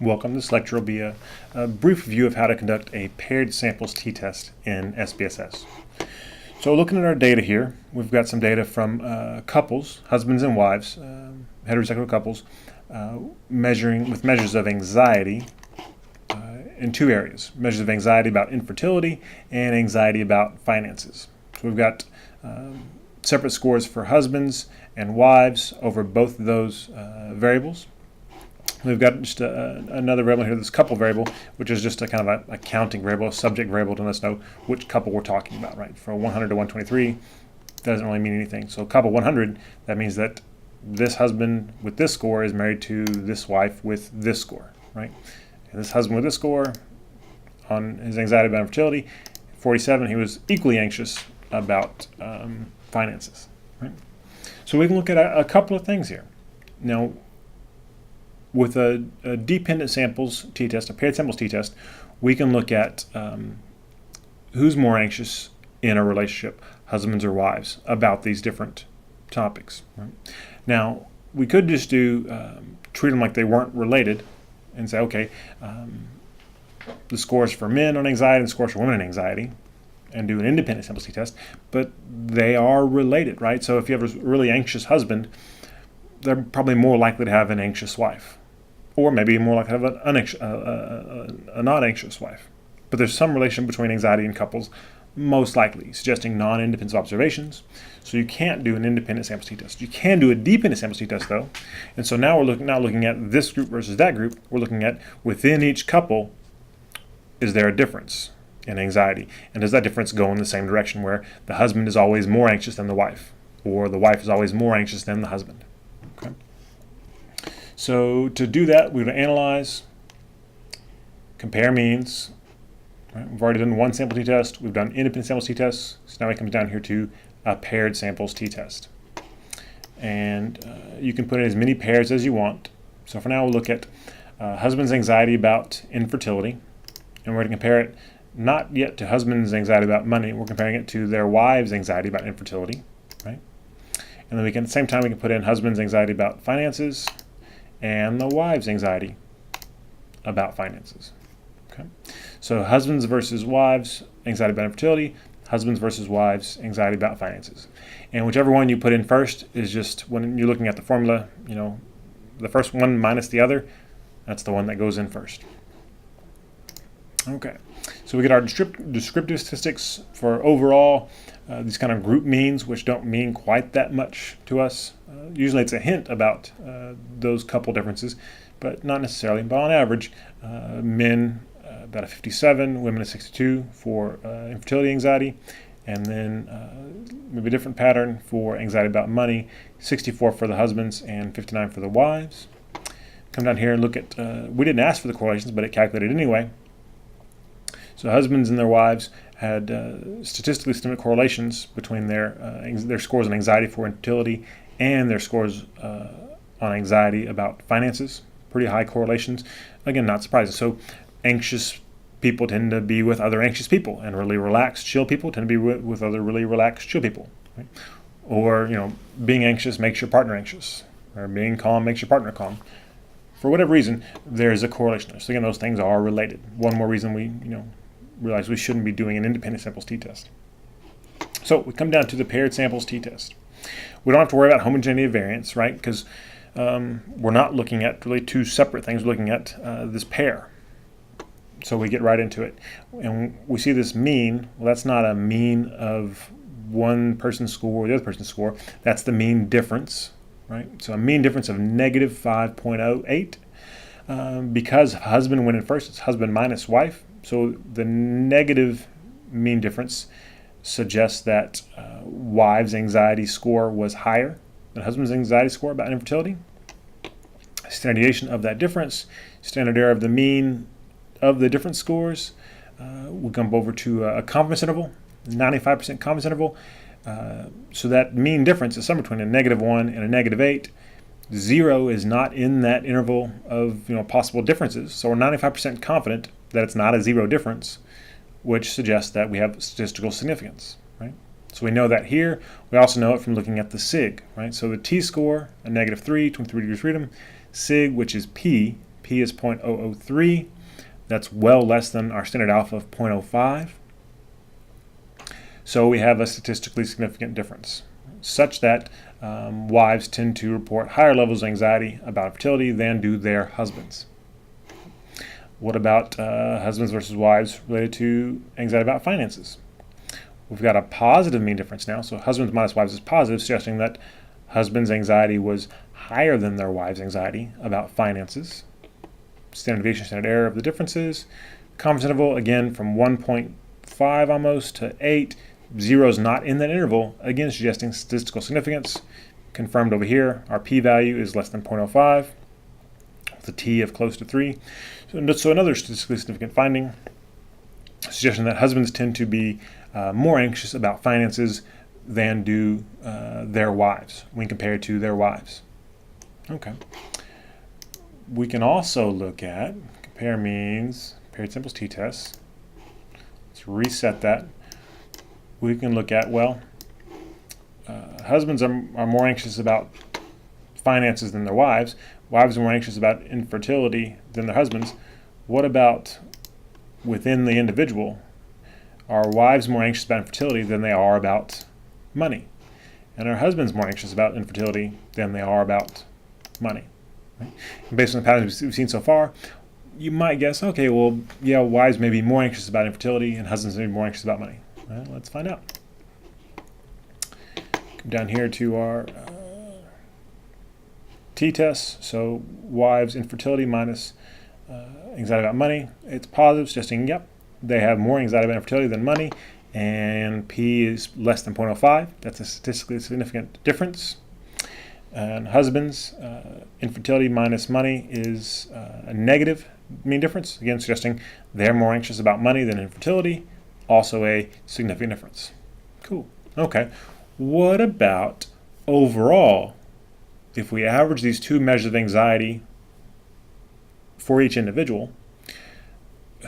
Welcome. This lecture will be a brief review of how to conduct a paired samples t-test in SPSS. So looking at our data here, we've got some data from couples, husbands and wives, heterosexual couples, measuring with measures of anxiety in two areas, measures of anxiety about infertility and anxiety about finances. So we've got separate scores for husbands and wives over both of those variables. We've got just another variable here, this couple variable, which is just a kind of a counting variable, a subject variable to let us know which couple we're talking about, right? From 100 to 123 doesn't really mean anything. So couple 100, that means that this husband with this score is married to this wife with this score, right? And this husband with this score on his anxiety about infertility, 47, he was equally anxious about finances, right? So we can look at a couple of things here. Now, with a dependent samples t-test, a paired samples t-test, we can look at who's more anxious in a relationship, husbands or wives, about these different topics. Right? Now, we could just treat them like they weren't related and say, okay, the scores for men on anxiety and the scores for women on anxiety, and do an independent samples t-test, but they are related, right? So if you have a really anxious husband, they're probably more likely to have an anxious wife, or maybe more likely to have a not anxious wife. But there's some relation between anxiety and couples, most likely, suggesting non-independent observations. So you can't do an independent samples t-test. You can do a dependent samples t-test, though. And so now we're looking at this group versus that group. We're looking at within each couple, is there a difference in anxiety? And does that difference go in the same direction, where the husband is always more anxious than the wife, or the wife is always more anxious than the husband? Okay. So to do that, we would analyze, compare means. Right? We've already done one sample t-test. We've done independent samples t-tests. So now we come down here to a paired samples t-test. And you can put in as many pairs as you want. So for now, we'll look at husband's anxiety about infertility. And we're going to compare it not yet to husband's anxiety about money. We're comparing it to their wife's anxiety about infertility. Right? And then at the same time, we can put in husband's anxiety about finances and the wife's anxiety about finances. Okay, so husbands versus wives, anxiety about infertility, husbands versus wives, anxiety about finances. And whichever one you put in first is just, when you're looking at the formula, the first one minus the other, that's the one that goes in first. Okay, so we get our descriptive statistics for overall, these kind of group means, which don't mean quite that much to us. Usually it's a hint about those couple differences, but not necessarily. But on average, men about a 57, women a 62 for infertility anxiety, and then maybe a different pattern for anxiety about money, 64 for the husbands and 59 for the wives. Come down here and look at, we didn't ask for the correlations, but it calculated anyway. So husbands and their wives had statistically significant correlations between their scores on anxiety for infertility and their scores on anxiety about finances. Pretty high correlations. Again, not surprising. So anxious people tend to be with other anxious people, and really relaxed, chill people tend to be with other really relaxed, chill people. Right? Or, being anxious makes your partner anxious, or being calm makes your partner calm. For whatever reason, there's a correlation there. So again, those things are related. One more reason we, realize we shouldn't be doing an independent samples t-test. So we come down to the paired samples t-test. We don't have to worry about homogeneity of variance, right? Because we're not looking at really two separate things. We're looking at this pair. So we get right into it. And we see this mean. Well, that's not a mean of one person's score or the other person's score. That's the mean difference, right? So a mean difference of negative 5.08. Because husband went in first, it's husband minus wife. So the negative mean difference suggests that wife's anxiety score was higher than husband's anxiety score about infertility. Standard deviation of that difference, standard error of the mean of the different scores. We'll come over to a confidence interval, 95% confidence interval. So that mean difference is somewhere between a -1 and a -8. 0 is not in that interval of possible differences. So we're 95% confident that it's not a 0 difference, which suggests that we have statistical significance, right? So we know that here. We also know it from looking at the sig, right? So the t-score, a -3, 23 degrees freedom. Sig, which is p, P is 0.003. That's well less than our standard alpha of 0.05. So we have a statistically significant difference, such that wives tend to report higher levels of anxiety about infertility than do their husbands. What about husbands versus wives related to anxiety about finances? We've got a positive mean difference now, so husbands minus wives is positive, suggesting that husbands' anxiety was higher than their wives' anxiety about finances. Standard deviation, standard error of the differences. Confidence interval, again, from 1.5 almost to 8. 0 is not in that interval, again suggesting statistical significance. Confirmed over here, our p-value is less than 0.05, with a t of close to 3. So another statistically significant finding, suggesting that husbands tend to be more anxious about finances than do their wives when compared to their wives. Okay. We can also look at compare means, paired samples t-tests. Let's reset that. We can look at, well, husbands are more anxious about finances than their wives. Wives are more anxious about infertility than their husbands. What about within the individual? Are wives more anxious about infertility than they are about money? And are husbands more anxious about infertility than they are about money? Right? And based on the patterns we've seen so far, you might guess, okay, well, yeah, wives may be more anxious about infertility and husbands may be more anxious about money. Well, let's find out. Come down here to our t-tests. So wives' infertility minus anxiety about money. It's positive, suggesting, yep, they have more anxiety about infertility than money, and P is less than 0.05. That's a statistically significant difference. And husbands' infertility minus money is a negative mean difference, again suggesting they're more anxious about money than infertility, also a significant difference. Cool. Okay. What about overall? If we average these two measures of anxiety for each individual,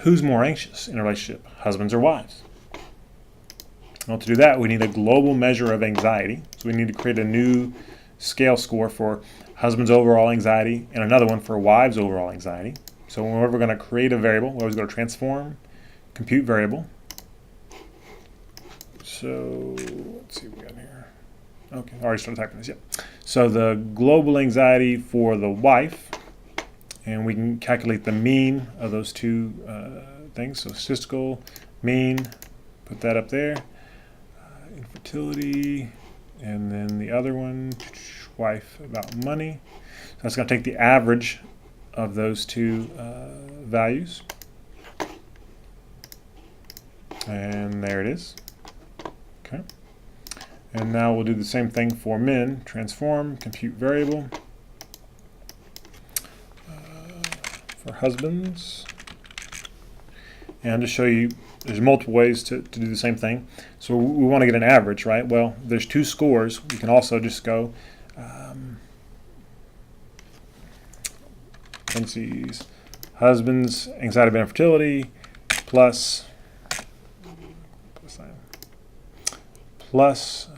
who's more anxious in a relationship, husbands or wives? Well, to do that, we need a global measure of anxiety. So we need to create a new scale score for husbands' overall anxiety and another one for wives' overall anxiety. So whenever we're going to create a variable, we always go to transform, compute variable. So let's see what we got here. Okay, I already started typing this, yep. So the global anxiety for the wife, and we can calculate the mean of those two things. So statistical mean, put that up there. Infertility, and then the other one, wife about money. So that's going to take the average of those two values. And there it is. Okay. And now we'll do the same thing for men. Transform, compute variable. For husbands. And to show you, there's multiple ways to do the same thing. So we want to get an average, right? Well, there's two scores. We can also just go parentheses, husband's anxiety about infertility plus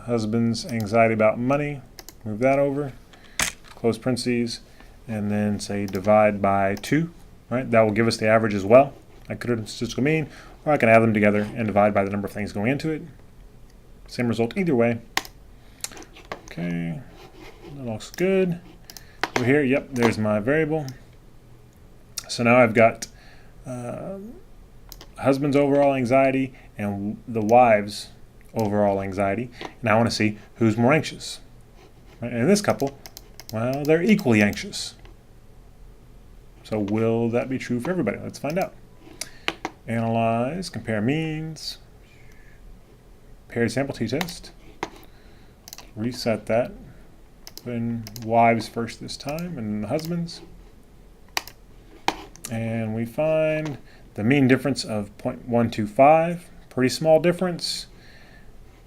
husband's anxiety about money. Move that over, close parentheses, and then say divide by 2. Right? That will give us the average as well. I could have statistical mean, or I can add them together and divide by the number of things going into it. Same result either way. Okay, that looks good. Over here, yep, there's my variable. So now I've got husband's overall anxiety and the wife's overall anxiety. And I want to see who's more anxious. Right? And in this couple, well, they're equally anxious. So will that be true for everybody? Let's find out. Analyze, compare means, paired sample t-test, reset that, put in wives first this time and the husbands, and we find the mean difference of 0.125, pretty small difference.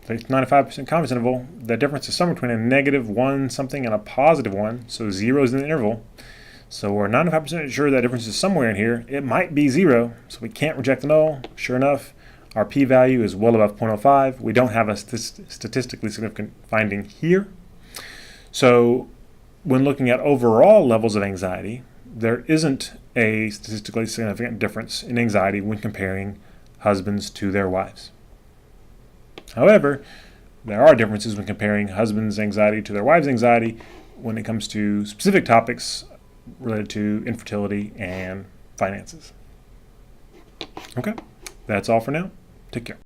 95% confidence interval, the difference is somewhere between a -1 something and a +1, so 0 is in the interval. So we're 95% sure that difference is somewhere in here. It might be 0, so we can't reject the null. Sure enough, our p-value is well above 0.05. We don't have a statistically significant finding here. So when looking at overall levels of anxiety, there isn't a statistically significant difference in anxiety when comparing husbands to their wives. However, there are differences when comparing husbands' anxiety to their wives' anxiety when it comes to specific topics related to infertility and finances. Okay, that's all for now. Take care.